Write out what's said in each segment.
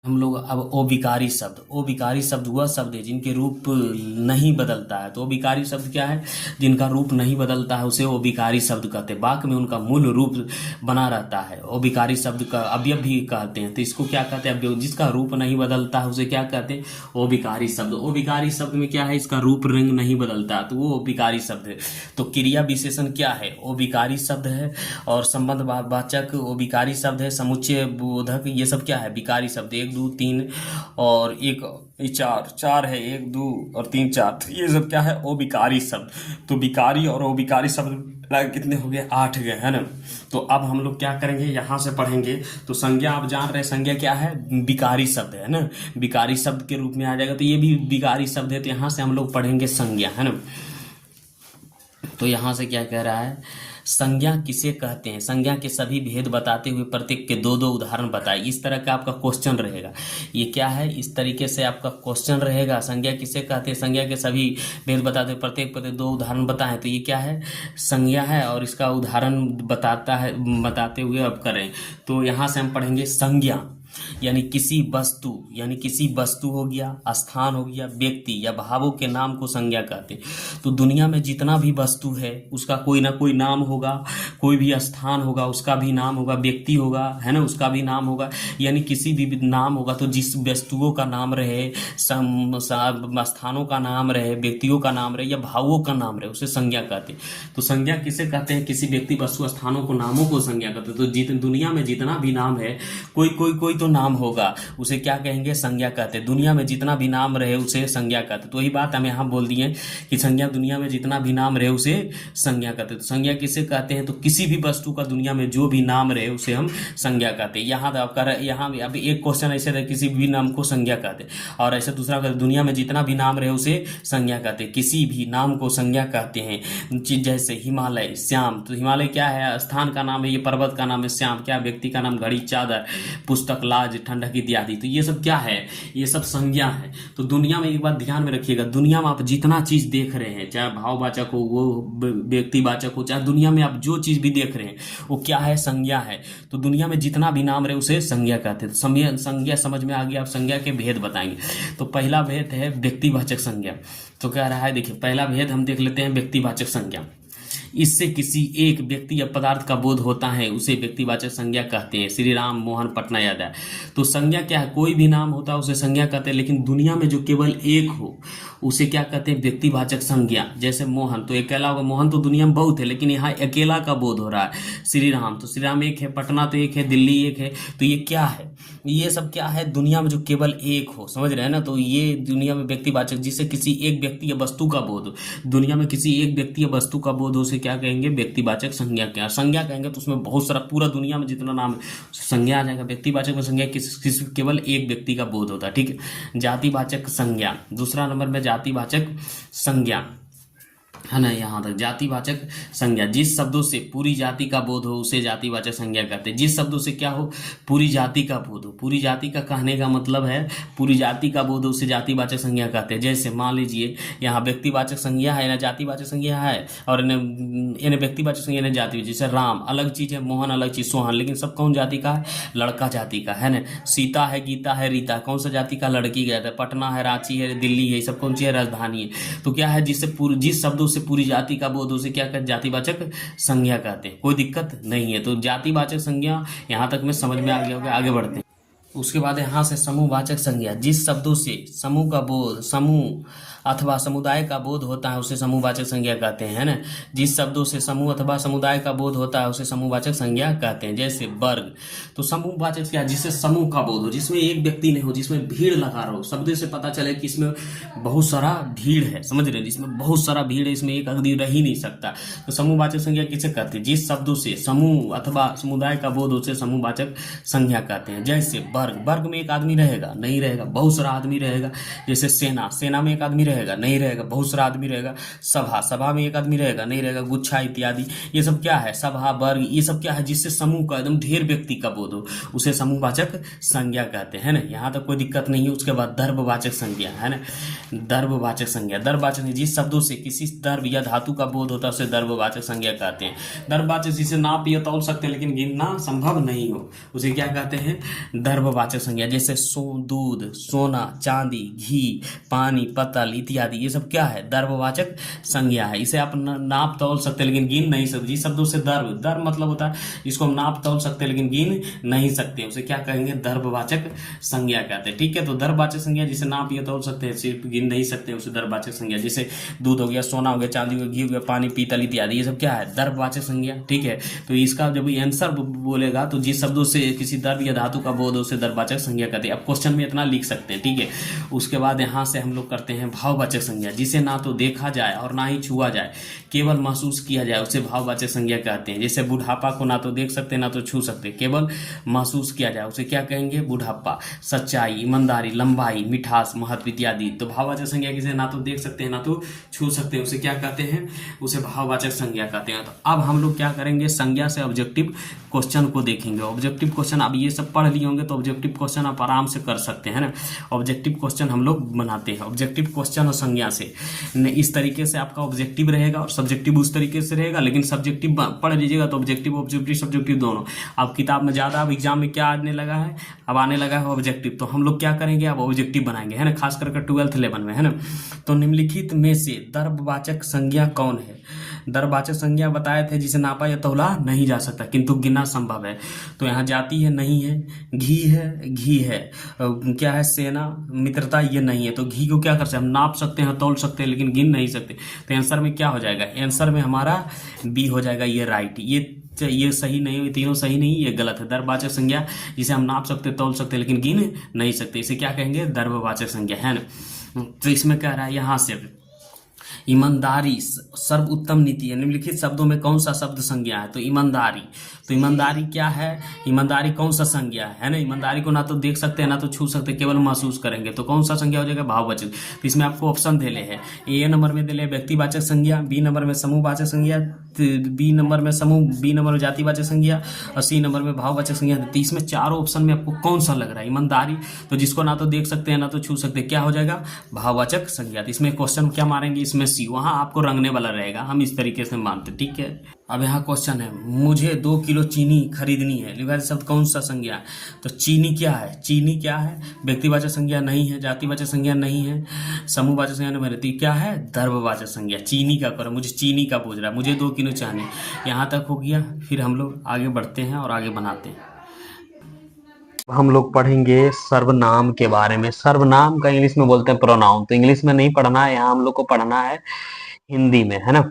हम लोग अब ओ विकारी शब्द वह शब्द है जिनके रूप नहीं बदलता है। तो ओ विकारी शब्द क्या है? जिनका रूप नहीं बदलता है उसे ओ विकारी शब्द कहते हैं। वाक्य में उनका मूल रूप बना रहता है। ओ विकारी शब्द का अवयव भी कहते हैं। तो इसको क्या कहते हैं? अवयव। जिसका रूप नहीं बदलता है उसे क्या कहते हैं? ओ विकारी शब्द। ओ विकारी शब्द में क्या है? इसका रूप रंग नहीं बदलता तो वो ओ विकारी शब्द है। तो क्रिया विशेषण क्या है? ओ विकारी शब्द है। और संबंध वाचक ओ विकारी शब्द है। समुच्चय बोधक ये सब क्या है? विकारी शब्द। 1 2 3 और 1 4 है। 1 2 और 3 4 तो ये सब क्या है? ओ विकारी शब्द। तो विकारी और ओ विकारी शब्द कितने हो गए? 8 गए, है ना। तो अब हम लोग क्या करेंगे? यहाँ से पढ़ेंगे। तो संज्ञा आप जान रहे, संज्ञा क्या है? विकारी शब्द है ना, विकारी शब्द के रूप में आ जाएगा। तो ये भी विकारी शब्द है। तो यहाँ से हम लोग पढ़ेंगे संज्ञा, है ना। तो यहाँ से क्या कह रहा है? संज्ञा किसे कहते हैं? संज्ञा के सभी भेद बताते हुए प्रत्येक के 2 2 उदाहरण बताइए। इस तरह का आपका क्वेश्चन रहेगा। ये क्या है? इस तरीके से आपका क्वेश्चन रहेगा। संज्ञा किसे कहते हैं? संज्ञा के सभी भेद बताते हुए प्रत्येक पर 2 उदाहरण बताएं। तो ये क्या है? संज्ञा है और इसका उदाहरण बताता है, बताते हुए अब करें। तो यहाँ से हम पढ़ेंगे संज्ञा यानी किसी वस्तु हो गया, स्थान हो गया, व्यक्ति या भावों के नाम को संज्ञा कहते हैं। तो दुनिया में जितना भी वस्तु है उसका कोई ना कोई नाम होगा, कोई भी स्थान होगा उसका भी नाम होगा, व्यक्ति होगा, है ना, उसका भी नाम होगा। यानी किसी भी नाम होगा तो जिस वस्तुओं का नाम रहे, स्थानों का नाम रहे, व्यक्तियों का नाम रहे या भावों का नाम रहे उसे संज्ञा कहते हैं। तो संज्ञा किसे कहते हैं? किसी व्यक्ति, वस्तु, स्थानों को, नामों को संज्ञा कहते हैं। तो दुनिया में जितना भी नाम है, कोई तो नाम होगा, उसे क्या कहेंगे? संज्ञा कहते हैं। दुनिया में जितना भी नाम रहे उसे संज्ञा कहते हैं। तो वही बात हम यहाँ बोल दिए कि संज्ञा दुनिया में जितना भी नाम रहे उसे संज्ञा कहते हैं। तो संज्ञा किसे कहते हैं? तो किसी भी वस्तु का दुनिया में जो भी नाम रहे उसे हम संज्ञा कहते हैं। यहाँ अब एक क्वेश्चन ऐसे रहे, किसी भी नाम को संज्ञा कहते हैं। और ऐसे दूसरा, दुनिया में जितना भी नाम रहे उसे संज्ञा कहते हैं। किसी भी नाम को संज्ञा कहते हैं। जैसे हिमालय, श्याम। तो हिमालय क्या है? स्थान का नाम है, ये पर्वत का नाम है। श्याम क्या? व्यक्ति का नाम, घड़ी, चादर, पुस्तक, लाज, ठंडक इत्यादि। तो ये सब क्या है? ये सब संज्ञा है। तो दुनिया में एक बात ध्यान में रखिएगा, दुनिया में आप जितना चीज देख रहे हैं, चाहे भाववाचक हो, वो व्यक्तिवाचक हो, चाहे दुनिया में आप जो चीज भी देख रहे हैं वो क्या है? संज्ञा है। तो दुनिया में जितना भी नाम रहे उसे संज्ञा कहते हैं। तो संज्ञा समझ में आ गया। आप संज्ञा के भेद बताएंगे। तो पहला भेद है व्यक्तिवाचक संज्ञा। तो क्या रहा है? देखिए, पहला भेद हम देख लेते हैं, व्यक्तिवाचक संज्ञा। इससे किसी एक व्यक्ति या पदार्थ का बोध होता है उसे व्यक्तिवाचक संज्ञा कहते हैं। श्री राम, मोहन, पटना याद है। तो संज्ञा क्या है? कोई भी नाम होता है उसे संज्ञा कहते हैं। लेकिन दुनिया में जो केवल एक हो उसे क्या कहते हैं? व्यक्तिवाचक संज्ञा। जैसे मोहन, तो अकेला होगा। मोहन तो दुनिया में बहुत है लेकिन यहाँ अकेला का बोध हो रहा है। श्री राम, तो श्री राम एक है। पटना तो एक है, दिल्ली एक है। तो ये क्या है? ये सब क्या है? दुनिया में जो केवल एक हो, समझ रहे हैं ना। तो ये दुनिया में व्यक्तिवाचक, जिससे किसी एक व्यक्ति या वस्तु का बोध हो। दुनिया में किसी एक व्यक्ति या वस्तु का बोध हो उसे क्या कहेंगे? व्यक्तिवाचक संज्ञा। क्या संज्ञा कहेंगे? तो उसमें बहुत सारा, पूरा दुनिया में जितना नाम है संज्ञा आ जाएगा। व्यक्तिवाचक में संज्ञा किस केवल एक व्यक्ति का बोध होता है, ठीक है। जातिवाचक संज्ञा, दूसरा नंबर में जातिवाचक संज्ञा, है ना। यहाँ तक जातिवाचक संज्ञा, जिस शब्दों से पूरी जाति का बोध हो उसे जातिवाचक संज्ञा कहते हैं। जिस शब्दों से क्या हो? पूरी जाति का बोध हो। पूरी जाति का कहने का मतलब है पूरी जाति का बोध हो उसे जातिवाचक संज्ञा कहते हैं। जैसे मान लीजिए यहाँ व्यक्तिवाचक संज्ञा है ना, जातिवाचक संज्ञा है, और इन्हें व्यक्तिवाचक संज्ञा ने जाति। जैसे राम अलग चीज है, मोहन अलग चीज, सोहन, लेकिन सब कौन जाति का है? लड़का जाति का, है ना। सीता है, गीता है, रीता कौन सा जाति का? लड़की गया था। पटना है, रांची है, दिल्ली है, सब कौन सी है? राजधानी है। तो क्या है? जिस शब्दों से पूरी जाति का बोध उसे क्या कहते? जातिवाचक संज्ञा कहते हैं। कोई दिक्कत नहीं है। तो जातिवाचक संज्ञा यहाँ तक में समझ में आ गया होगा। आगे बढ़ते हैं। उसके बाद यहाँ से समूहवाचक संज्ञा, जिस शब्दों से समूह का बोध, समूह अथवा समुदाय का बोध होता है उसे समूहवाचक संज्ञा कहते हैं, है ना। जिस शब्दों से समूह अथवा समुदाय का बोध होता है उसे समूहवाचक संज्ञा कहते हैं। जैसे वर्ग, तो समूहवाचक क्या? जिससे समूह का बोध हो, जिसमें एक व्यक्ति नहीं हो, जिसमें भीड़ लगा रहो। शब्द से पता चले कि इसमें बहुत सारा भीड़ है, समझ रहे हैं, जिसमें बहुत सारा भीड़ है, इसमें एक आदमी रह ही नहीं सकता। तो समूहवाचक संज्ञा किसे कहते हैं? जिस शब्दों से समूह अथवा समुदाय का बोध उसे समूहवाचक संज्ञा कहते हैं। जैसे वर्ग, वर्ग में एक आदमी रहेगा? नहीं रहेगा, बहुत सारा आदमी रहेगा। जैसे सेना, सेना में एक आदमी रहेगा? नहीं रहेगा, बहुत सारा आदमी रहेगा। सभा, सभा में एक आदमी रहेगा? नहीं रहेगा। गुच्छा इत्यादि, ये सब क्या है? सभा, वर्ग, ये सब क्या है? जिससे समूह का, एकदम ढेर व्यक्ति का बोध हो उसे समूहवाचक संज्ञा कहते हैं ना। यहाँ तक कोई दिक्कत नहीं है। उसके बाद दर्भवाचक संज्ञा, है ना। दर्भवाचक संज्ञा, दर्भवाचक जिस शब्दों से किसी दर्भ या धातु का बोध होता है उसे दर्भवाचक संज्ञा कहते हैं। दर्भवाचक जिसे नाप या तौल सकते हैं लेकिन गिनना संभव नहीं हो उसे क्या कहते हैं? दर्भ दर्भवाचक संज्ञा, जैसे दूध, सोना, चांदी, घी, पानी, पत्तल इत्यादि, ये सब क्या है? दर्भवाचक संज्ञा है। इसे आप नाप तौल सकते हैं लेकिन गिन नहीं सकते। जिस शब्दों से दर्भ मतलब होता है इसको हम नाप तौल सकते हैं लेकिन गिन नहीं सकते, उसे क्या कहेंगे? दर्भवाचक संज्ञा कहते हैं। ठीक है, तो दर्भवाचक संज्ञा जिसे नाप या तौल सकते हैं सिर्फ गिन नहीं सकते, उसे दर्भवाचक संज्ञा। जैसे दूध हो गया, सोना हो गया, चांदी हो गया, घी हो गया, पानी, पीतल इत्यादि, ये सब क्या है? दर्भवाचक संज्ञा। ठीक है, तो इसका जब आंसर बोलेगा तो जिस शब्दों से किसी द्रव्य या धातु का बोध हो उसे दर्भवाचक संज्ञा कहते हैं। अब क्वेश्चन में इतना लिख सकते हैं। ठीक है, उसके बाद यहाँ से हम लोग करते हैं भाववाचक संज्ञा, जिसे ना तो देखा जाए और ना ही छुआ जाए, केवल महसूस किया जाए, उसे भाववाचक संज्ञा कहते हैं। जैसे बुढ़ापा को ना तो देख सकते ना तो छू सकते, केवल महसूस किया जाए, उसे क्या कहेंगे? बुढ़ापा। सच्चाई, ईमानदारी, लंबाई, मिठास, महत्व इत्यादि। तो भाववाचक संज्ञा किसे ना तो देख सकते हैं ना तो छू सकते हैं, उसे क्या कहते हैं? उसे भाववाचक संज्ञा कहते हैं। तो अब हम लोग क्या करेंगे? संज्ञा से ऑब्जेक्टिव क्वेश्चन को देखेंगे। ऑब्जेक्टिव क्वेश्चन अब ये सब पढ़ लिए होंगे तो ऑब्जेक्टिव क्वेश्चन आप आराम से कर सकते हैं ना। ऑब्जेक्टिव क्वेश्चन हम लोग बनाते हैं। ऑब्जेक्टिव क्वेश्चन और संज्ञा से इस तरीके से आपका ऑब्जेक्टिव रहेगा और सब्जेक्टिव उस तरीके से रहेगा, लेकिन सब्जेक्टिव पढ़ लीजिएगा तो ऑब्जेक्टिव ऑब्जेक्टिव सब्जेक्टिव दोनों। अब किताब में ज़्यादा अब एग्जाम में क्या आने लगा है? अब आने लगा है ऑब्जेक्टिव। तो हम लोग क्या करेंगे? अब ऑब्जेक्टिव बनाएंगे, है ना, खास करके 12th लेवल में, है ना। तो निम्नलिखित में से दर्भवाचक संज्ञा कौन है? दर्भवाचक संज्ञा बताए थे जिसे नापा या तौला नहीं जा सकता किंतु गिनना संभव है। तो यहाँ जाति है, नहीं है। घी है, घी है। क्या है? सेना, मित्रता, ये नहीं है। तो घी को क्या कर सकते हैं? हम नाप सकते हैं, तौल सकते हैं, लेकिन गिन नहीं सकते। तो आंसर में क्या हो जाएगा? आंसर में हमारा बी हो जाएगा, ये राइट। ये सही नहीं, ये तीनों सही नहीं, ये गलत है। दर्भवाचक संज्ञा जिसे हम नाप सकते, तौल सकते, लेकिन गिन नहीं सकते, इसे क्या कहेंगे? दर्भवाचक संज्ञा, है ना। तो इसमें कह रहा है यहाँ से ईमानदारी सर्वोत्तम नीति है। निम्नलिखित शब्दों में कौन सा शब्द संज्ञा है? तो ईमानदारी। तो ईमानदारी क्या है? ईमानदारी कौन सा संज्ञा है ना। ईमानदारी को ना तो देख सकते हैं ना तो छू सकते, केवल महसूस करेंगे। तो कौन सा संज्ञा हो जाएगा? भाववाचक। तो इसमें आपको ऑप्शन देले हैं। ए नंबर में देले व्यक्तिवाचक संज्ञा, बी नंबर में समूहवाचक संज्ञा, बी नंबर में समूह, बी नंबर में जातिवाचक संज्ञा और सी नंबर में भाववाचक संज्ञा। तो इसमें चारों ऑप्शन में आपको कौन सा लग रहा है? ईमानदारी। तो जिसको ना तो देख सकते हैं ना तो छू सकते, क्या हो जाएगा? भाववाचक संज्ञा। तो इसमें क्वेश्चन क्या मारेंगे? इसमें सी, वहां आपको रंगने वाला रहेगा, हम इस तरीके से मानते। ठीक है, अब यहाँ क्वेश्चन है, मुझे 2 किलो चीनी खरीदनी है। लिखा शब्द कौन सा संज्ञा है? तो चीनी क्या है? चीनी क्या है? व्यक्तिवाचक संज्ञा नहीं है, जातिवाचक संज्ञा नहीं है, समूहवाचक संज्ञा नहीं है, क्या है? दर्भवाचक संज्ञा। चीनी का करो, मुझे चीनी का पूछ रहा है, मुझे 2 किलो चाहिए। यहाँ तक हो गया। फिर हम लोग आगे बढ़ते हैं और आगे बनाते हैं। हम लोग पढ़ेंगे सर्वनाम के बारे में। सर्वनाम का इंग्लिश में बोलते हैं प्रोनाउन। तो इंग्लिश में नहीं पढ़ना है, यहाँ हम लोग को पढ़ना है हिंदी में, है ना।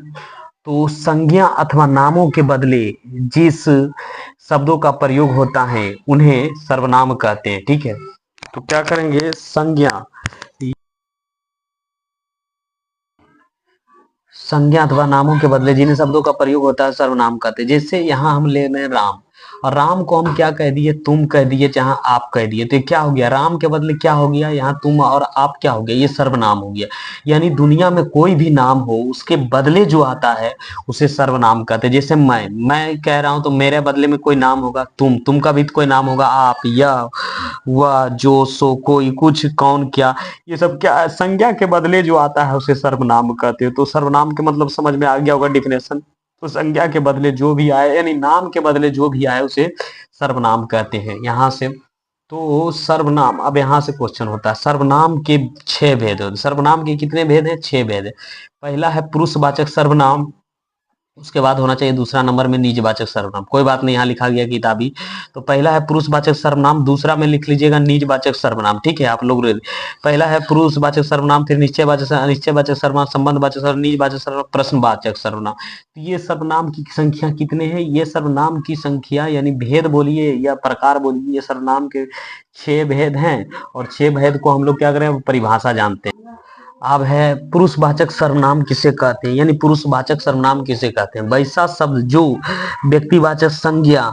तो संज्ञा अथवा नामों के बदले जिस शब्दों का प्रयोग होता है उन्हें सर्वनाम कहते हैं। ठीक है, तो क्या करेंगे? संज्ञा अथवा नामों के बदले जिन शब्दों का प्रयोग होता है सर्वनाम कहते हैं। जैसे यहाँ हम ले रहे हैं राम, और राम को हम क्या कह दिए? तुम कह दिए, जहाँ आप कह दिए। तो क्या हो गया? राम के बदले क्या हो गया? यहाँ तुम और आप क्या हो गया? ये सर्वनाम हो गया। यानी दुनिया में कोई भी नाम हो उसके बदले जो आता है उसे सर्वनाम कहते हैं। जैसे मैं कह रहा हूं तो मेरे बदले में कोई नाम होगा तुम का भी कोई नाम होगा, आप, यह, वह, जो, सो, कोई, कुछ, कौन, क्या, ये सब क्या संज्ञा के बदले जो आता है उसे सर्वनाम कहते हैं। तो सर्वनाम के मतलब समझ में आ गया होगा डिफिनेशन। तो संज्ञा के बदले जो भी आए, यानी नाम के बदले जो भी आए उसे सर्वनाम कहते हैं। यहाँ से तो सर्वनाम, अब यहाँ से क्वेश्चन होता है, सर्वनाम के 6 भेद होते हैं। सर्वनाम के कितने भेद हैं? 6 भेद है। पहला है पुरुषवाचक सर्वनाम, उसके बाद होना चाहिए दूसरा नंबर में निजवाचक सर्वनाम। कोई बात नहीं, यहाँ लिखा गया किताबी। तो पहला है पुरुषवाचक सर्वनाम, दूसरा में लिख लीजिएगा निजवाचक सर्वनाम। ठीक है, आप लोग पहला है पुरुषवाचक सर्वनाम, फिर निश्चयवाचक, अनिश्चयवाचक सर्वनाम, संबंधवाचक सर्वनाम, निजवाचक सर्वनाम, प्रश्नवाचक सर्वनाम। तो ये सर्वनाम की संख्या कितने हैं? ये सर्वनाम की संख्या यानी भेद बोलिए या प्रकार बोलिए, ये सर्वनाम के 6 भेद हैं। और 6 भेद को हम लोग क्या करें? परिभाषा जानते हैं। अब है पुरुषवाचक सर्वनाम किसे कहते हैं, यानी पुरुषवाचक सर्वनाम किसे कहते हैं? वैसा शब्द जो व्यक्तिवाचक संज्ञा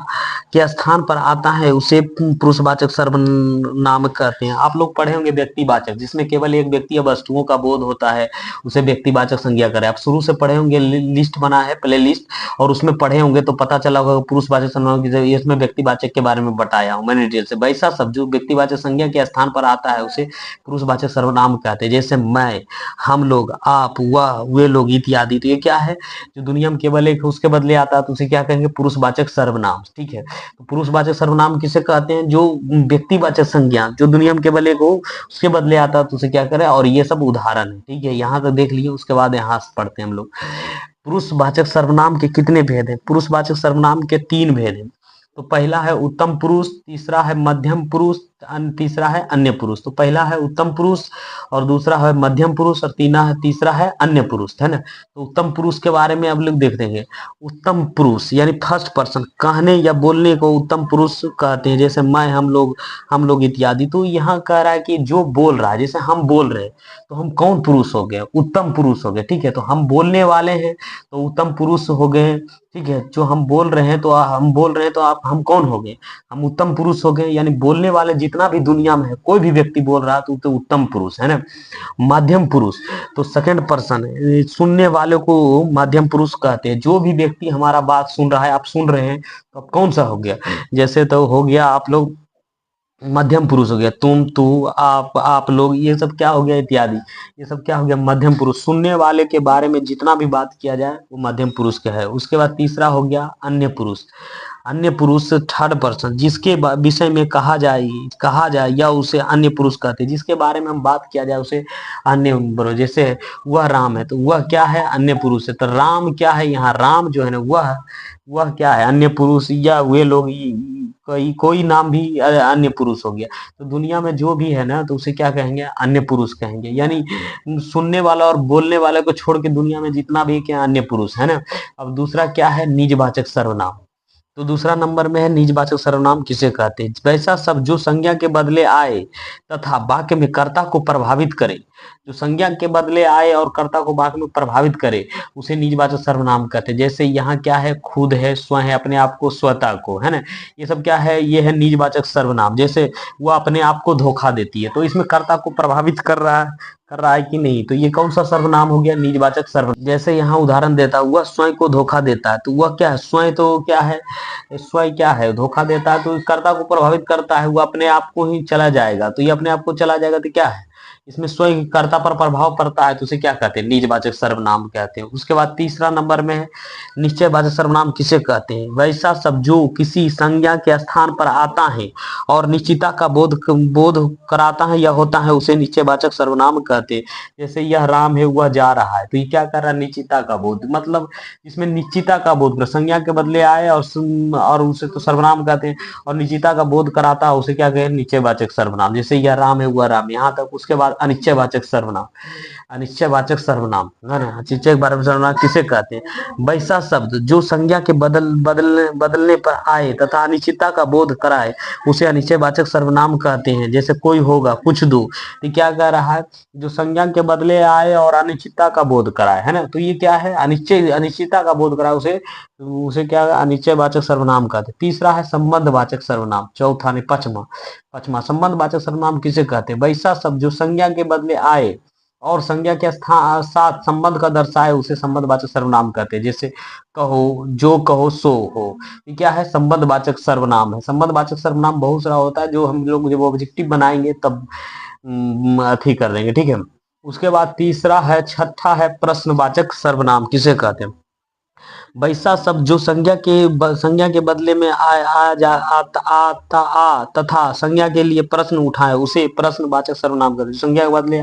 के स्थान पर आता है उसे पुरुषवाचक सर्वनाम कहते हैं। आप लोग पढ़े होंगे व्यक्तिवाचक, जिसमें केवल एक व्यक्ति या वस्तुओं का बोध होता है, उसे व्यक्तिवाचक संज्ञा करें। आप शुरू से पढ़े होंगे, लिस्ट बना है प्ले लिस्ट, और उसमें पढ़े होंगे तो पता चला होगा पुरुषवाचक सर्वनाम इसमें व्यक्तिवाचक के बारे में बताया हूं मैंने डिटेल से। वैसा शब्द जो व्यक्तिवाचक संज्ञा के स्थान पर आता है उसे पुरुषवाचक सर्वनाम कहते हैं। जैसे मैं, मैं, हम लोग, आप, वह, वे लोग इत्यादि। तो ये क्या है, जो दुनिया में केवल एक उसके बदले आता है तो उसे क्या कहेंगे, पुरुषवाचक सर्वनाम। ठीक है, तो पुरुषवाचक सर्वनाम किसे कहते हैं, जो व्यक्तिवाचक संज्ञा जो दुनिया में केवल एक हो उसके बदले आता है तो उसे क्या करें। और ये सब उदाहरण है। ठीक है, यहाँ तक देख लिए, उसके बाद यहाँ से पढ़ते हैं हम लोग। पुरुषवाचक सर्वनाम के कितने भेद हैं, पुरुषवाचक सर्वनाम के 3 भेद हैं। तो पहला है उत्तम पुरुष, तीसरा है मध्यम पुरुष, तीसरा है अन्य पुरुष। तो पहला है उत्तम पुरुष और दूसरा है मध्यम पुरुष और तीसरा है अन्य पुरुष, है ना। तो उत्तम पुरुष के बारे में अब लोग देख देंगे। उत्तम पुरुष यानी फर्स्ट पर्सन, कहने या बोलने को उत्तम पुरुष कहते हैं, जैसे मैं, हम लोग इत्यादि। तो यहाँ कह रहा है कि जो बोल रहा है, जैसे हम बोल रहे हैं तो हम कौन पुरुष हो गए, उत्तम पुरुष हो गए। ठीक है, तो हम बोलने वाले हैं तो उत्तम पुरुष हो गए। ठीक है, जो हम बोल रहे हैं तो आप हम कौन हो गए, हम उत्तम पुरुष हो गए। यानी बोलने वाले जितना भी दुनिया में है, कोई भी व्यक्ति बोल रहा है तो उत्तम पुरुष है ना। मध्यम पुरुष तो सेकंड पर्सन है, सुनने वाले को मध्यम पुरुष कहते हैं। जो भी व्यक्ति हमारा बात सुन रहा है, आप सुन रहे हैं तो अब कौन सा हो गया, जैसे तो हो गया आप लोग मध्यम पुरुष हो गया, तुम, तू, आप लोग, ये सब क्या हो गया इत्यादि, ये सब क्या हो गया मध्यम पुरुष। सुनने वाले के बारे में जितना भी बात किया जाए वो मध्यम पुरुष का है। उसके बाद तीसरा हो गया अन्य पुरुष। अन्य पुरुष थर्ड पर्सन, जिसके विषय में कहा जाए या उसे अन्य पुरुष कहते हैं। जिसके बारे में हम बात किया जाए उसे अन्य पुरुष। जैसे वह राम है तो वह क्या है, अन्य पुरुष है। तो राम क्या है, यहाँ राम जो है ना वह क्या है, अन्य पुरुष। या वे लोग, कोई नाम भी अन्य पुरुष हो गया। तो दुनिया में जो भी है ना तो उसे क्या कहेंगे, अन्य पुरुष कहेंगे। यानी सुनने वाला और बोलने वाले को छोड़ के दुनिया में जितना भी क्या अन्य पुरुष है ना। अब दूसरा क्या है, निजवाचक सर्वनाम। तो दूसरा नंबर में है निजवाचक सर्वनाम किसे कहते हैं, वैसा शब्द जो संज्ञा के बदले आए तथा वाक्य में कर्ता को प्रभावित करे। जो संज्ञा के बदले आए और कर्ता को वाक्य में प्रभावित करे उसे निजवाचक सर्वनाम कहते हैं। जैसे यहाँ क्या है, खुद है, स्वयं है, अपने आप को, स्वता को, है ना। ये सब क्या है, ये है निजवाचक सर्वनाम। जैसे वो अपने आप को धोखा देती है तो इसमें कर्ता को प्रभावित कर रहा है कि नहीं, तो ये कौन सा सर्वनाम हो गया, निजवाचक सर्वनाम। जैसे यहाँ उदाहरण देता है, वह स्वयं को धोखा देता है। तो वह क्या है, स्वयं तो क्या है, स्वयं क्या है, धोखा देता है तो कर्ता को प्रभावित करता है, वो अपने आप को ही चला जाएगा। तो ये अपने आप को चला जाएगा तो क्या है, इसमें स्वयं कर्ता पर प्रभाव पड़ता है तो उसे क्या कहते हैं, निजवाचक सर्वनाम कहते हैं। उसके बाद तीसरा नंबर में है निश्चयवाचक सर्वनाम किसे कहते हैं, वैसा शब्द जो किसी संज्ञा के स्थान पर आता है और निश्चितता का बोध कराता है या होता है उसे निश्चयवाचक सर्वनाम कहते हैं। जैसे यह राम है, वह जा रहा है, तो ये क्या कर रहा है, निश्चितता का बोध। मतलब इसमें निश्चितता का बोध, संज्ञा के बदले आए और उसे तो सर्वनाम कहते हैं, और निश्चितता का बोध कराता है उसे क्या कहें, निश्चयवाचक सर्वनाम। जैसे यह राम है, वह राम, यहाँ तक। उसके बाद अनिश्चयवाचक सर्वनाम। अनिश्चयवाचक सर्वनाम सर्वनाम किसे कहते हैं, वैसा शब्द जो संज्ञा के बदलने पर आए तथा अनिश्चितता का बोध कराए उसे अनिश्चयवाचक सर्वनाम कहते हैं। जैसे कोई होगा, कुछ दो, तो क्या कह रहा है, जो संज्ञा के बदले आए और अनिश्चितता का बोध कराए, है ना। तो ये क्या है, अनिश्चितता का बोध कराए उसे क्या अनिश्चयवाचक सर्वनाम कहते हैं। तीसरा है संबंधवाचक सर्वनाम। चौथा ने पचमा संबंधवाचक सर्वनाम किसे कहते हैं, वैसा शब्द जो संज्ञा के बदले आए और संज्ञा के साथ संबंध का दर्शाए उसे संबंधवाचक सर्वनाम कहते हैं। जैसे कहो, जो कहो सो हो, ये क्या है, संबंधवाचक सर्वनाम है। संबंधवाचक सर्वनाम बहुत सारा होता है, जो हम लोग जब ऑब्जेक्टिव बनाएंगे तब अथी कर देंगे, ठीक है। उसके बाद छठा है प्रश्नवाचक सर्वनाम किसे कहते हैं, वैसा शब्द जो संज्ञा के बदले में आ तथा संज्ञा के लिए प्रश्न उठाए उसे प्रश्नवाचक सर्वनाम कहते हैं। संज्ञा के बदले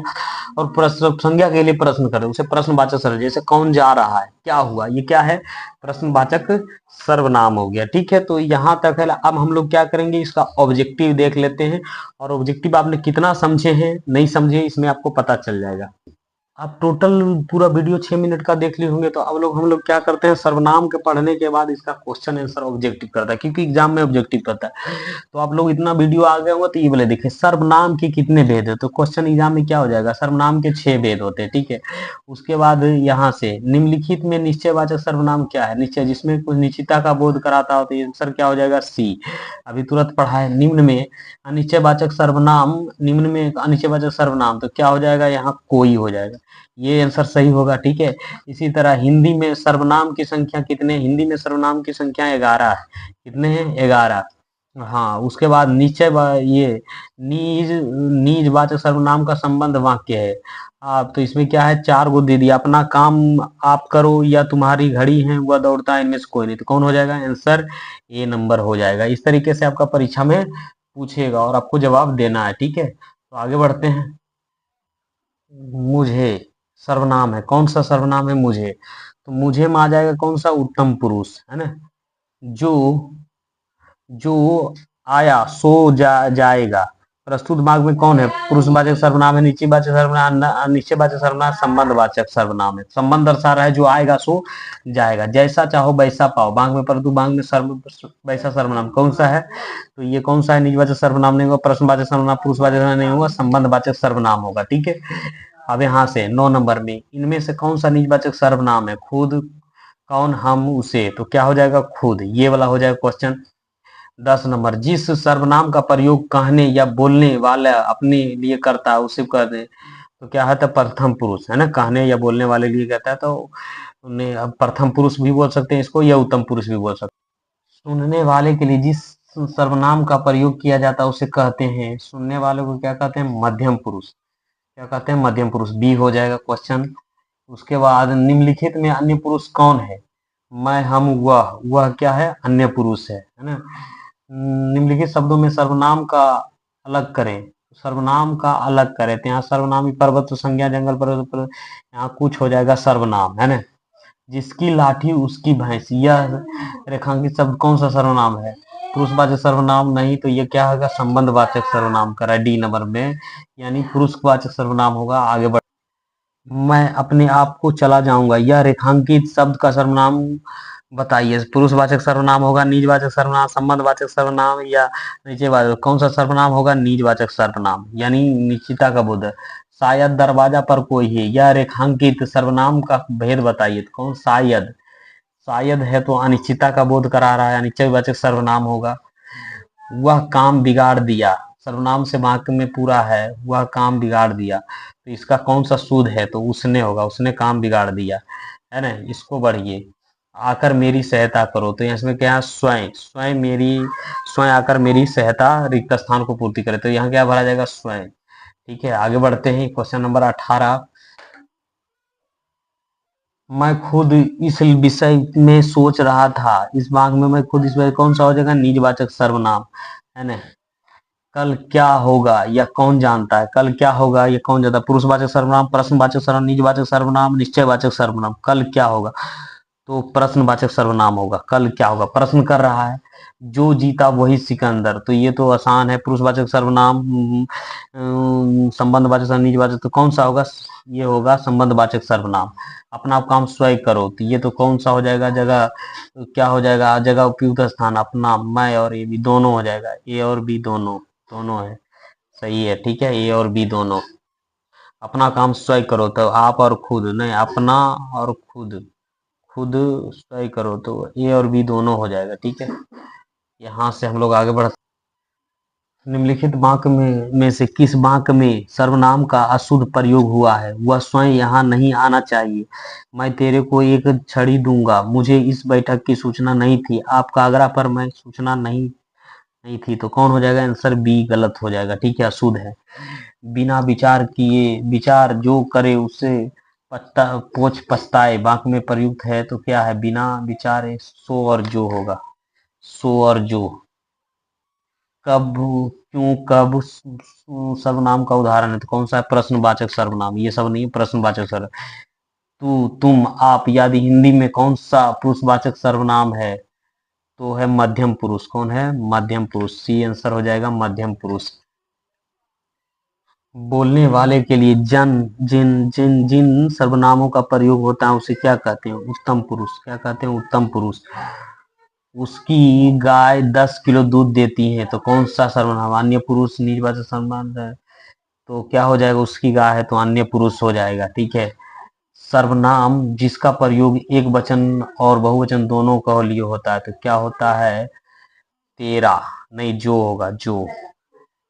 और संज्ञा के लिए प्रश्न करे उसे प्रश्नवाचक सर्वनाम। जैसे कौन जा रहा है, क्या हुआ, ये क्या है, प्रश्नवाचक सर्वनाम हो गया। ठीक है, तो यहाँ तक है। अब हम लोग क्या करेंगे, इसका ऑब्जेक्टिव देख लेते हैं, और ऑब्जेक्टिव आपने कितना समझे हैं नहीं समझे इसमें आपको पता चल जाएगा। आप टोटल पूरा वीडियो 6 मिनट का देख लिए होंगे। तो अब हम लोग क्या करते हैं, सर्वनाम के पढ़ने के बाद इसका क्वेश्चन आंसर ऑब्जेक्टिव करता है, क्योंकि एग्जाम में ऑब्जेक्टिव करता है। तो आप लोग इतना वीडियो आ गए होंगे तो ये बोले देखिए सर्वनाम के कितने भेद है, तो क्वेश्चन एग्जाम में क्या हो जाएगा, सर्वनाम के 6 भेद होते हैं। ठीक है, उसके बाद यहाँ से निम्नलिखित में निश्चयवाचक सर्वनाम क्या है, निश्चय जिसमें कुछ निश्चितता का बोध कराता हो, तो आंसर क्या हो जाएगा, सी। अभी तुरंत पढ़ा है। निम्न में अनिश्चयवाचक सर्वनाम तो क्या हो जाएगा, यहाँ कोई हो जाएगा, ये आंसर सही होगा। ठीक है, इसी तरह हिंदी में सर्वनाम की संख्या कितने, हिंदी में सर्वनाम की संख्या 11 है। कितने हैं, 11। हाँ, उसके बाद ये नीज नीजवाचक सर्वनाम का संबंध वाक्य है। आप तो इसमें क्या है, 4 गो दे दिया, अपना काम आप करो या तुम्हारी घड़ी है वह दौड़ता है, इनमें से कोई नहीं, तो कौन हो जाएगा आंसर, ए नंबर हो जाएगा। इस तरीके से आपका परीक्षा में पूछेगा और आपको जवाब देना है, ठीक है। तो आगे बढ़ते हैं। मुझे सर्वनाम है, कौन सा सर्वनाम है मुझे, तो मुझे में आ जाएगा कौन सा, उत्तम पुरुष है ना। जो जो आया सो जाएगा, प्रस्तुत भाग में कौन है, पुरुषवाचक सर्वनाम है, निश्चयवाचक सर्वनाम, अनिश्चयवाचक सर्वनाम, संबंधवाचक सर्वनाम है। संबंध दर्शा रहा है, जो आएगा सो जाएगा, जैसा चाहो वैसा पाओ भाग में, परंतु भाग में वैसा सर्वनाम कौन सा है, तो ये कौन सा है, निजवाचक सर्वनाम नहीं होगा, प्रश्नवाचक सर्वनाम, पुरुषवाचक सर्वनाम नहीं होगा, संबंधवाचक सर्वनाम होगा, ठीक है। अब यहाँ से 9 नंबर में, इनमें से कौन सा निजवाचक सर्वनाम है, खुद, कौन, हम, उसे, तो क्या हो जाएगा, खुद, ये वाला हो जाएगा क्वेश्चन। 10 नंबर, जिस सर्वनाम का प्रयोग कहने या बोलने वाला अपने लिए करता है उसे कहते हैं, तो क्या है, तो प्रथम पुरुष है ना, कहने या बोलने वाले लिए कहता है, तो उन्हें अब प्रथम पुरुष भी बोल सकते हैं इसको, या उत्तम पुरुष भी बोल सकते हैं। सुनने वाले के लिए जिस सर्वनाम का प्रयोग किया जाता है उसे कहते हैं, सुनने वाले को क्या कहते हैं, मध्यम पुरुष, क्या कहते हैं, मध्यम पुरुष, बी हो जाएगा क्वेश्चन। उसके बाद निम्नलिखित में अन्य पुरुष कौन है, मैं, हम, वह क्या है, अन्य पुरुष है ना। निम्नलिखित शब्दों में सर्वनाम का अलग करें, सर्वनाम का अलग करें, तो यहाँ सर्वनाम पर्वत संज्ञा, जंगल पर्वत, यहाँ कुछ हो जाएगा सर्वनाम है ना। जिसकी लाठी उसकी भैंस, यह रेखांकित शब्द कौन सा सर्वनाम है, पुरुषवाचक सर्वनाम नहीं, तो ये क्या होगा, संबंधवाचक सर्वनाम करा डी नंबर में, यानी पुरुषवाचक सर्वनाम होगा। आगे बढ़, मैं अपने आप को चला जाऊंगा, यह रेखांकित शब्द का सर्वनाम बताइए, पुरुषवाचक सर्वनाम होगा, निजवाचक सर्वनाम, संबंधवाचक सर्वनाम, या निश्चयवाचक, कौन सा सर्वनाम होगा, निजवाचक सर्वनाम, यानी निश्चिता का बोध। शायद दरवाजा पर कोई है, यह रेखांकित सर्वनाम का भेद बताइए, तो कौन, शायद, शायद है तो अनिश्चितता का बोध करा रहा है, अनिश्चयवाचक सर्वनाम होगा। वह काम बिगाड़ दिया, सर्वनाम से वाक्य में पूरा है, वह काम बिगाड़ दिया, तो इसका कौन सा सूद है, तो उसने होगा, उसने काम बिगाड़ दिया है ना। इसको बढ़िए, आकर मेरी सहायता करो, तो इसमें क्या है, स्वयं, स्वयं मेरी, स्वयं आकर मेरी सहायता, रिक्त स्थान को पूर्ति करे, तो यहाँ क्या भरा जाएगा, स्वयं, ठीक है। आगे बढ़ते हैं, क्वेश्चन नंबर 18। मैं खुद इस विषय में सोच रहा था, इस भाग में मैं खुद, इस विषय कौन सा हो जाएगा, निजवाचक सर्वनाम है ना। कल क्या होगा या कौन जानता है, कल क्या होगा ये कौन जानता है, पुरुषवाचक सर्वनाम, प्रश्नवाचक सर्वनाम, निजवाचक सर्वनाम, निश्चयवाचक सर्वनाम, कल क्या होगा, तो प्रश्नवाचक सर्वनाम होगा, कल क्या होगा, प्रश्न कर रहा है। जो जीता वही सिकंदर, तो ये तो आसान है, पुरुषवाचक सर्वनाम, संबंधवाचक सर्वनाम, निजवाचक, तो कौन सा होगा, ये होगा संबंधवाचक सर्वनाम। अपना काम स्वयं करो, तो ये तो कौन सा हो जाएगा, जगह, क्या हो जाएगा, जगह उपयुक्त स्थान, अपना, मैं और ए बी दोनों हो जाएगा, ए और बी दोनों, दोनों है, सही है, ठीक है, ए और बी दोनों। अपना काम स्वयं करो, तो आप और खुद नहीं, अपना और खुद, खुद स्वयं करो, तो ए और बी दोनों हो जाएगा, ठीक है। यहाँ से हम लोग आगे बढ़, निम्नलिखित वाक्य में से किस वाक्य में सर्वनाम का अशुद्ध प्रयोग हुआ है, वह स्वयं यहाँ नहीं आना चाहिए। मैं तेरे को एक छड़ी दूंगा, मुझे इस बैठक की सूचना नहीं थी, आपका आग्रह पर मैं सूचना नहीं थी, तो कौन हो जाएगा, आंसर बी गलत हो जाएगा, ठीक है, अशुद्ध है। बिना विचार किए, विचार जो करे उससे पछता पोछ पछताए, वाक्य में प्रयुक्त है, तो क्या है, बिना विचारे, सो और जो होगा, सो और जो। कब, क्यों, कब, सर्वनाम का उदाहरण है, तो कौन सा है, प्रश्नवाचक सर्वनाम, ये सब नहीं, प्रश्नवाचक सर्व। तू, तुम, आप, यदि हिंदी में कौन सा पुरुषवाचक सर्वनाम है, तो है मध्यम पुरुष, कौन है, मध्यम पुरुष, सी आंसर हो जाएगा, मध्यम पुरुष। बोलने वाले के लिए जन, जिन जिन जिन सर्वनामों का प्रयोग होता है उसे क्या कहते हैं, उत्तम पुरुष, क्या कहते हैं, उत्तम पुरुष। उसकी गाय 10 किलो दूध देती है, तो कौन सा सर्वनाम, अन्य पुरुष, निजवाचक सर्वनाम है, तो क्या हो जाएगा, उसकी गाय है तो अन्य पुरुष हो जाएगा, ठीक है। सर्वनाम जिसका प्रयोग एक वचन और बहुवचन दोनों के लिए होता है, तो क्या होता है, तेरा, नहीं, जो होगा,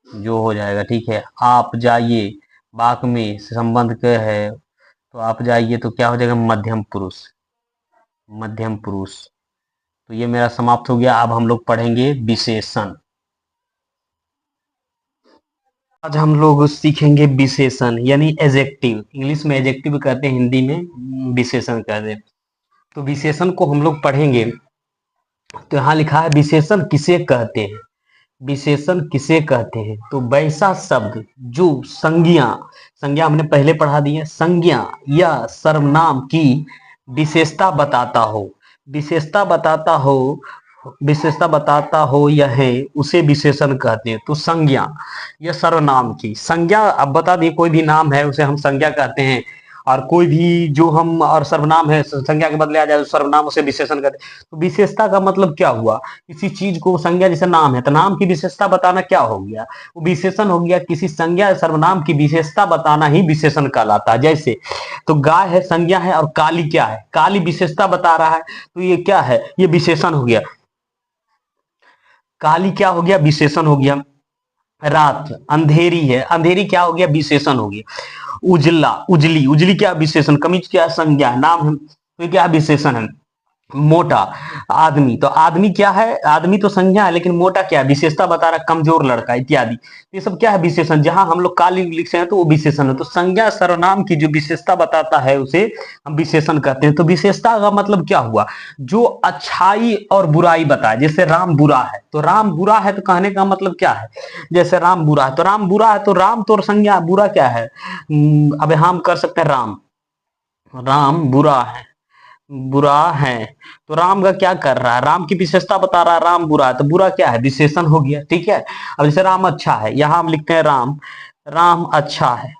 जो हो जाएगा, ठीक है। आप जाइए, वाक्य में संबंध के है, तो आप जाइए, तो क्या हो जाएगा, मध्यम पुरुष, मध्यम पुरुष। तो ये मेरा समाप्त हो गया, अब हम लोग पढ़ेंगे विशेषण। आज हम लोग सीखेंगे विशेषण यानी एजेक्टिव। इंग्लिश में एजेक्टिव कहते हैं, हिंदी में विशेषण कहते हैं। तो विशेषण को हम लोग पढ़ेंगे। तो यहाँ लिखा है विशेषण किसे कहते हैं। विशेषण किसे कहते हैं, तो वैसा शब्द जो संज्ञा, संज्ञा हमने पहले पढ़ा दी है, संज्ञा या सर्वनाम की विशेषता बताता हो, विशेषता बताता हो, विशेषता बताता हो यह है, उसे विशेषण कहते हैं। तो संज्ञा या सर्वनाम की, संज्ञा अब बता दिए कोई भी नाम है उसे हम संज्ञा कहते हैं, और कोई भी जो हम और सर्वनाम है संज्ञा के बदले आ जाए तो सर्वनाम उसे विशेषण कहते हैं। तो विशेषता का मतलब क्या हुआ, किसी चीज को, संज्ञा जैसे नाम है तो नाम की विशेषता बताना क्या हो गया, वो विशेषण हो गया। किसी संज्ञा या सर्वनाम की विशेषता बताना ही विशेषण कहलाता है। जैसे तो गाय है संज्ञा है, और काली क्या है, काली विशेषता बता रहा है, तो ये क्या है, ये विशेषण हो गया। काली क्या हो गया, विशेषण हो गया। रात अंधेरी है, अंधेरी क्या हो गया, विशेषण हो गया। उजला उजली, उजली क्या विशेषण, कमीज क्या संज्ञा, नाम है तो क्या विशेषण है। मोटा आदमी, तो आदमी क्या है, आदमी तो संज्ञा है, लेकिन मोटा क्या है, विशेषता बता रहा है, कमजोर लड़का इत्यादि। ये सब क्या है विशेषण। जहां हम लोग काली लिखते हैं तो वो विशेषण है। तो संज्ञा सर्वनाम की जो विशेषता बताता है उसे हम विशेषण कहते हैं। तो विशेषता का मतलब क्या हुआ, जो अच्छाई और बुराई बताए। जैसे राम बुरा है, तो राम बुरा है तो कहने का मतलब क्या है, जैसे राम बुरा है तो राम बुरा है, तो राम तो संज्ञा, बुरा क्या है, अब हम कर सकते हैं राम, राम बुरा है, बुरा है, तो राम का क्या कर रहा है, राम की विशेषता बता रहा है, राम बुरा है, तो बुरा क्या है, विशेषण हो गया। ठीक है। अब जैसे राम अच्छा है, यहां हम लिखते हैं राम, राम अच्छा है,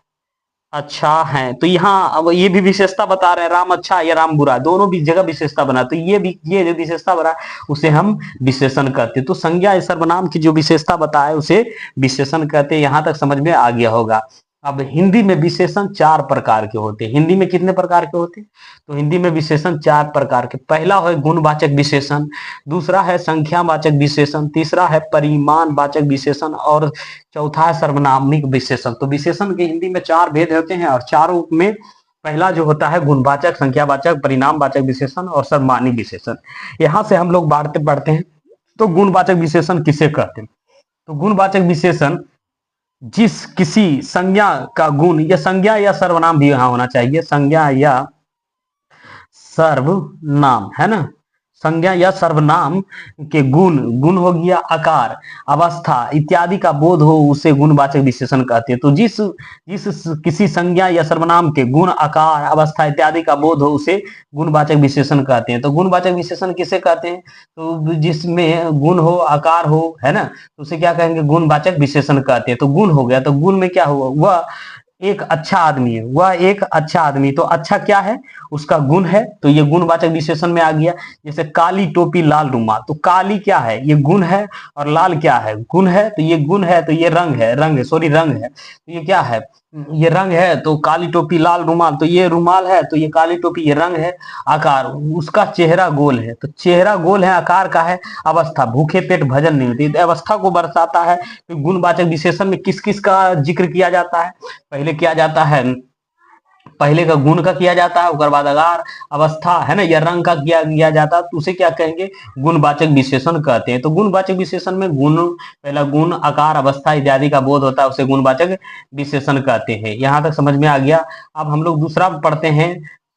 अच्छा है, तो यहाँ अब ये भी विशेषता बता रहे हैं, राम अच्छा है या राम बुरा है, दोनों भी जगह विशेषता बना, तो ये भी, ये जो विशेषता बना उसे हम विशेषण कहते हैं। तो संज्ञा सर्वनाम की जो विशेषता बताए उसे विशेषण कहते हैं। यहां तक समझ में आ गया होगा। अब हिंदी में विशेषण 4 प्रकार के होते हैं। हिंदी में कितने प्रकार के होते हैं, तो हिंदी में विशेषण 4 प्रकार के। पहला है गुणवाचक विशेषण, दूसरा है संख्यावाचक विशेषण, तीसरा है परिमाणवाचक विशेषण, और चौथा है सर्वनामिक विशेषण। तो विशेषण के हिंदी में 4 भेद होते हैं, और चारों में पहला जो होता है गुणवाचक, संख्यावाचक, परिणामवाचक विशेषण और सर्वनामिक विशेषण। यहां से हम लोग बढ़ते बढ़ते हैं। तो गुणवाचक विशेषण किसे कहते हैं, तो गुणवाचक विशेषण जिस किसी संज्ञा का गुण, या संज्ञा या सर्वनाम भी यहां होना चाहिए, संज्ञा या सर्वनाम है ना, संज्ञा या सर्वनाम के गुण, गुण हो गया आकार, अवस्था इत्यादि का बोध हो, उसे गुणवाचक विशेषण कहते हैं। तो जिस जिस किसी संज्ञा या सर्वनाम के गुण, आकार, अवस्था इत्यादि का बोध हो, उसे गुणवाचक विशेषण कहते हैं। तो गुणवाचक विशेषण किसे कहते हैं, तो जिसमें गुण हो, आकार हो, है ना, तो उसे क्या कहेंगे, गुणवाचक विशेषण कहते हैं। तो गुण हो गया, तो गुण में क्या हुआ, वह एक अच्छा आदमी है, वह एक अच्छा आदमी, तो अच्छा क्या है, उसका गुण है, तो ये गुणवाचक विशेषण में आ गया। जैसे काली टोपी लाल रुमाल, तो काली क्या है, ये गुण है, और लाल क्या है, गुण है, तो ये गुण है, तो ये रंग है, रंग है, सॉरी रंग है, तो ये क्या है, ये रंग है। तो काली टोपी लाल रुमाल, तो ये रुमाल है, तो ये काली टोपी, ये रंग है। आकार, उसका चेहरा गोल है, तो चेहरा गोल है, आकार का है। अवस्था, भूखे पेट भजन नहीं होती, अवस्था को दर्शाता है। तो गुणवाचक विशेषण में किस किस का जिक्र किया जाता है, पहले किया जाता है, पहले का गुण का किया जाता है, उसके बाद आकार, अवस्था, है ना, या रंग का किया जाता है, तो उसे क्या कहेंगे, गुणवाचक विशेषण कहते हैं। तो गुणवाचक विशेषण में गुण, पहला गुण, आकार, अवस्था इत्यादि का बोध होता है, उसे गुणवाचक विशेषण कहते हैं। यहां तक समझ में आ गया। अब हम लोग दूसरा पढ़ते हैं,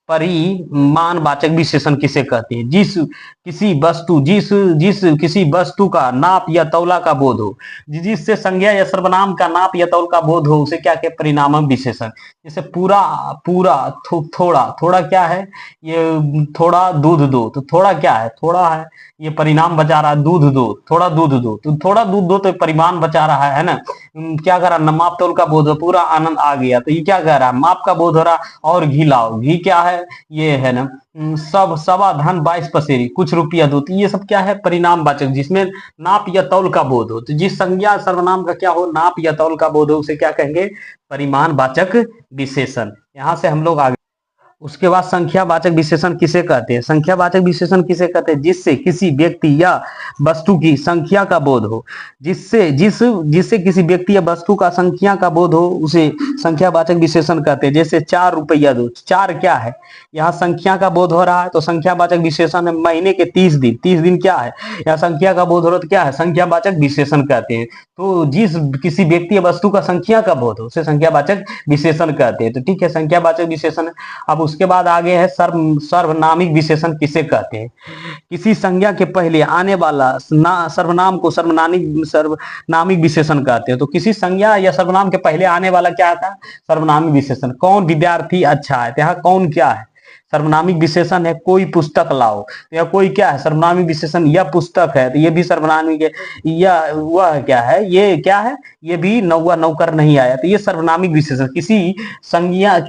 परिमाणवाचक विशेषण किसे कहते हैं, जिस किसी वस्तु, जिस जिस किसी वस्तु का नाप या तौला का बोध हो, जिससे संज्ञा या सर्वनाम का नाप या तौल का बोध हो, उसे क्या कहते, परिणामक विशेषण। जैसे पूरा, पूरा, थोड़ा, थोड़ा क्या है, ये थोड़ा दूध दो, तो थोड़ा क्या है, थोड़ा है, ये परिणाम बचा रहा है, दूध दो, थोड़ा दूध दो, तो थोड़ा दूध दो, तो परिमाण बचा रहा है ना। क्या कर रहा है, माप तौल का बोध हो, पूरा आनंद आ गया, तो ये क्या कह रहा है, माप का बोध हो रहा, और घी लाओ, घी क्या है, ये है ना, सब सवा धन 22 पसेरी, कुछ रुपया दो, तो ये सब क्या है, परिणामवाचक, जिसमें नाप या तौल का बोध हो। तो जिस संज्ञा सर्वनाम का क्या हो, नाप या तौल का बोध हो, उसे क्या कहेंगे, परिमाणवाचक विशेषण। यहां से हम लोग आगे उसके बाद संख्यावाचक विशेषण किसे कहते हैं? संख्यावाचक विशेषण किसे कहते हैं? जिससे किसी व्यक्ति या वस्तु की संख्या का बोध हो, जिससे किसी व्यक्ति या वस्तु का संख्या का बोध हो, उसे संख्यावाचक विशेषण कहते हैं। जैसे 4 रुपया दो, 4 क्या है? यहाँ संख्या का बोध हो रहा है तो संख्यावाचक विशेषण है। महीने के 30 दिन, 30 दिन क्या है? यहाँ संख्या का बोध हो रहा है तो क्या है? संख्यावाचक विशेषण कहते हैं। तो जिस किसी व्यक्ति या वस्तु का संख्या का बोध हो, उसे संख्यावाचक विशेषण कहते हैं। तो ठीक है, संख्यावाचक विशेषण। अब उसके बाद आगे है सर्वनामिक विशेषण किसे कहते हैं? किसी संज्ञा के पहले आने वाला सर्वनाम को सर्वनामिक विशेषण कहते हैं। तो किसी संज्ञा या सर्वनाम के पहले आने वाला क्या था? सर्वनामिक विशेषण। कौन विद्यार्थी अच्छा है, तो यहाँ कौन क्या है? सर्वनामिक विशेषण है। कोई पुस्तक लाओ, तो यह कोई क्या है? सर्वनामिक विशेषण। यह पुस्तक है तो ये भी सर्वनामिक है। यह वह क्या है? ये क्या है? ये भी नौवा नौकर नहीं आया, तो ये सर्वनामिक विशेषण। किसी संज्ञा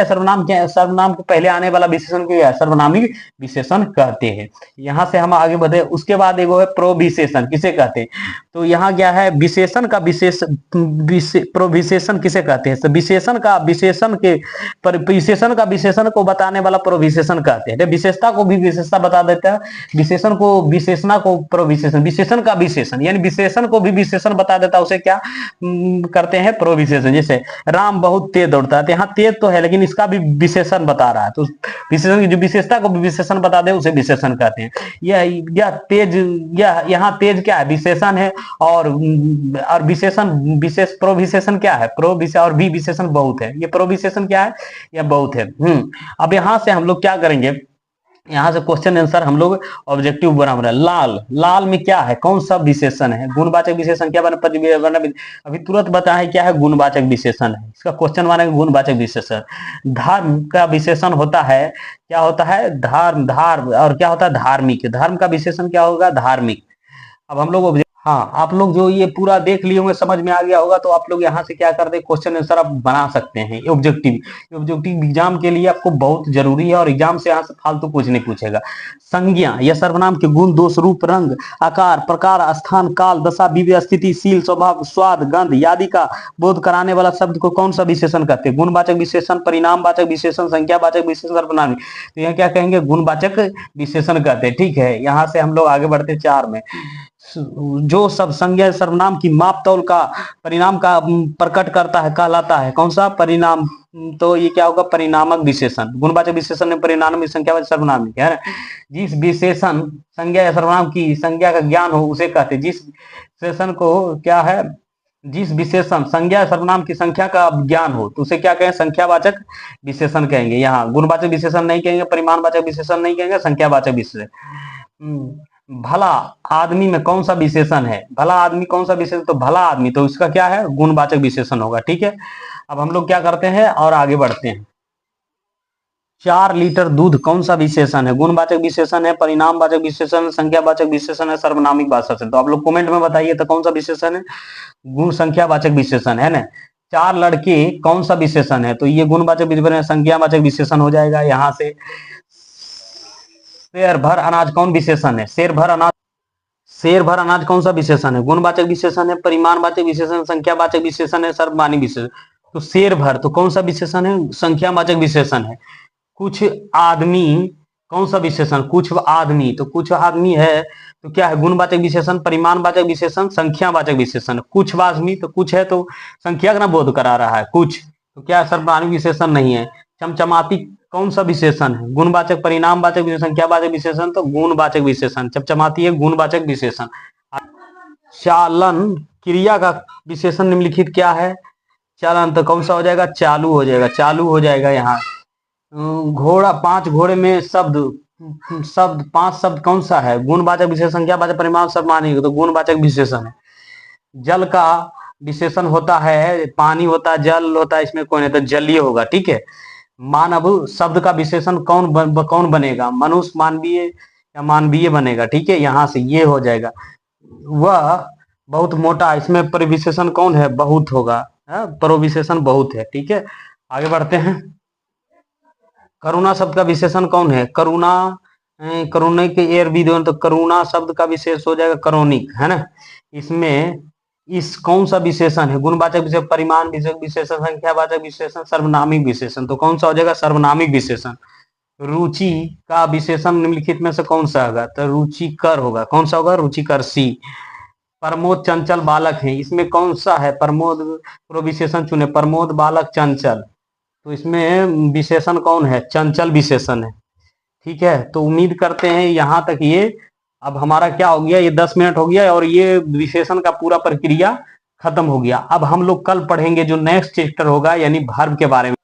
सर्वनाम के पहले आने वाला विशेषण को क्या है? सर्वनामिक विशेषण कहते हैं। यहां से हम आगे बढ़े। उसके बाद एक है प्रोविशेषण, किसे कहते हैं? तो यहाँ क्या है? विशेषण का प्रोविशेषण किसे कहते हैं? तो विशेषण का विशेषण को बताने वाला प्रोविशेषण कहते हैं। विशेषता को भी विशेषता बता देता है, विशेषण को विशेषणा को प्रोविशेषण। विशेषण का विशेषण यानी विशेषण को भी विशेषण बता देता है, उसे क्या करते हैं? प्रोविशेषण। जैसे राम बहुत तेज दौड़ता है, तो यहाँ तेज तो है लेकिन इसका भी विशेषण बता रहा है, तो विशेषण की जो विशेषता को भी विशेषण बता दे उसे विशेषण कहते हैं। यह तेज, यहाँ तेज क्या है? विशेषण है। और विशेषण विशेष प्रोविशेषण क्या है? और भी विशेषण बहुत है। ये प्रोविशेषण क्या है? यह बहुत है। अब यहां से हम लोग क्या करेंगे? यहाँ से क्वेश्चन आंसर हम लोग ऑब्जेक्टिव बना रहे हैं। लाल में क्या है? कौन सा विशेषण है? गुणवाचक विशेषण क्या बना? अभी तुरंत बताए क्या है? गुणवाचक विशेषण है। इसका क्वेश्चन बनेगा गुणवाचक विशेषण। धर्म का विशेषण होता है, क्या होता है? धर्म। और क्या होता है? धार्मिक। धर्म का विशेषण क्या होगा? धार्मिक। अब हम लोग हाँ, आप लोग जो ये पूरा देख लिए होंगे, समझ में आ गया होगा, तो आप लोग यहाँ से क्या कर दे? क्वेश्चन आंसर आप बना सकते हैं। ऑब्जेक्टिव एग्जाम के लिए आपको बहुत जरूरी है, और एग्जाम से यहाँ से फालतू कुछ नहीं पूछेगा। संज्ञा या सर्वनाम के गुण, दोष, रूप, रंग, आकार, प्रकार, स्थान, काल, दशा, विवेक, स्थिति, शील, स्वभाव, स्वाद, गंध आदि का बोध कराने वाला शब्द को कौन सा विशेषण कहते हैं? गुणवाचक विशेषण, परिणामवाचक विशेषण, संख्यावाचक विशेषण, सर्वनामिक। तो यहाँ क्या कहेंगे? गुणवाचक विशेषण कहते हैं। ठीक है, यहाँ से हम लोग आगे बढ़ते 4 में। जो सब संज्ञा सर्वनाम की माप तौल का परिणाम का प्रकट करता है कहलाता है कौन सा? परिणाम। तो ये क्या होगा? परिणामक विशेषण। गुणवाचक विशेषण में परिणाम, संख्यावाचक सर्वनाम है ना। जिस विशेषण संज्ञा या सर्वनाम की संज्ञा का ज्ञान हो उसे कहते हैं। जिस विशेषण को क्या है? जिस विशेषण संज्ञा सर्वनाम की संख्या का ज्ञान हो तो उसे क्या कहें? संख्यावाचक विशेषण कहेंगे। यहाँ गुणवाचक विशेषण नहीं कहेंगे, परिमाणवाचक विशेषण नहीं कहेंगे, संख्यावाचक विशेषण। भला आदमी में कौन सा विशेषण है? भला आदमी कौन सा विशेषण? तो भला आदमी, तो इसका क्या है? गुणवाचक विशेषण होगा। ठीक है, अब हम लोग क्या करते हैं और आगे बढ़ते हैं। 4 लीटर दूध कौन सा विशेषण है? गुणवाचक विशेषण है, परिणामवाचक विशेषण, संख्यावाचक विशेषण है, सर्वनामिक विशेषण। तो आप लोग कमेंट में बताइए तो कौन सा विशेषण है? गुण संख्यावाचक विशेषण है ना। 4 लड़के कौन सा विशेषण है? तो ये गुणवाचक विशेषण, संख्यावाचक विशेषण हो जाएगा। यहाँ से शेर भर अनाज कौन विशेषण है? शेर भर अनाज कौन सा विशेषण है? गुणवाचक विशेषण है, परिमाणवाचक विशेषण, संख्यावाचक विशेषण है, सर्वनामिक विशेषण। तो शेर भर तो कौन सा विशेषण है? संख्यावाचक विशेषण है। कुछ आदमी कौन सा विशेषण? कुछ आदमी, तो कुछ आदमी है तो क्या है? गुणवाचक विशेषण, परिमाणवाचक विशेषण, संख्यावाचक विशेषण। कुछ आदमी तो कुछ है तो संख्या का बोध करा रहा है। कुछ तो क्या? सर्वनामिक विशेषण नहीं है। चमचमाती कौन सा विशेषण है? गुणवाचक, परिणामवाचक विशेषण, संख्यावाचक विशेषण, तो गुणवाचक विशेषण। चमचमाती है गुणवाचक विशेषण। चालन क्रिया का विशेषण निम्नलिखित क्या है? चालन तो कौन सा हो जाएगा? चालू हो जाएगा। चालू हो जाएगा। यहाँ घोड़ा, 5 घोड़े में शब्द 5 शब्द कौन सा है? गुणवाचक विशेषण, संख्यावाचक, परिमाण, सर्वनामिक, तो गुणवाचक विशेषण है। जल का विशेषण होता है, पानी होता है, जल होता है, इसमें कौन है? तो जलीय होगा। ठीक है। मानव शब्द का विशेषण कौन बनेगा? मनुष्य, मानवीय या मानवीय बनेगा। ठीक है, यहां से ये हो जाएगा। वह बहुत मोटा, इसमें परिविशेषण कौन है? बहुत होगा। प्रविशेषण बहुत है। ठीक है, आगे बढ़ते हैं। करुणा शब्द का विशेषण कौन है? करुणा के एर भी दो तो करुणा शब्द का विशेष हो जाएगा करोनिक, है ना। इसमें इस कौन सा विशेषण है? गुणवाचक विशेषण, परिमाण विशेषण, संख्यावाचक विशेषण, सर्वनामिक विशेषण। तो कौन सा हो जाएगा? सर्वनामिक विशेषण। रुचि का विशेषण निम्नलिखित में से कौन सा होगा? तो रुचिकर होगा। कौन सा होगा? रुचिकर, सी। प्रमोद चंचल बालक है, इसमें कौन सा है? प्रमोद को विशेषण चुने, प्रमोद बालक चंचल, तो इसमें विशेषण कौन है? चंचल विशेषण है। ठीक है, तो उम्मीद करते हैं यहाँ तक ये अब हमारा क्या हो गया, ये 10 मिनट हो गया और ये विशेषण का पूरा प्रक्रिया खत्म हो गया। अब हम लोग कल पढ़ेंगे जो नेक्स्ट चैप्टर होगा यानी वर्ब के बारे में।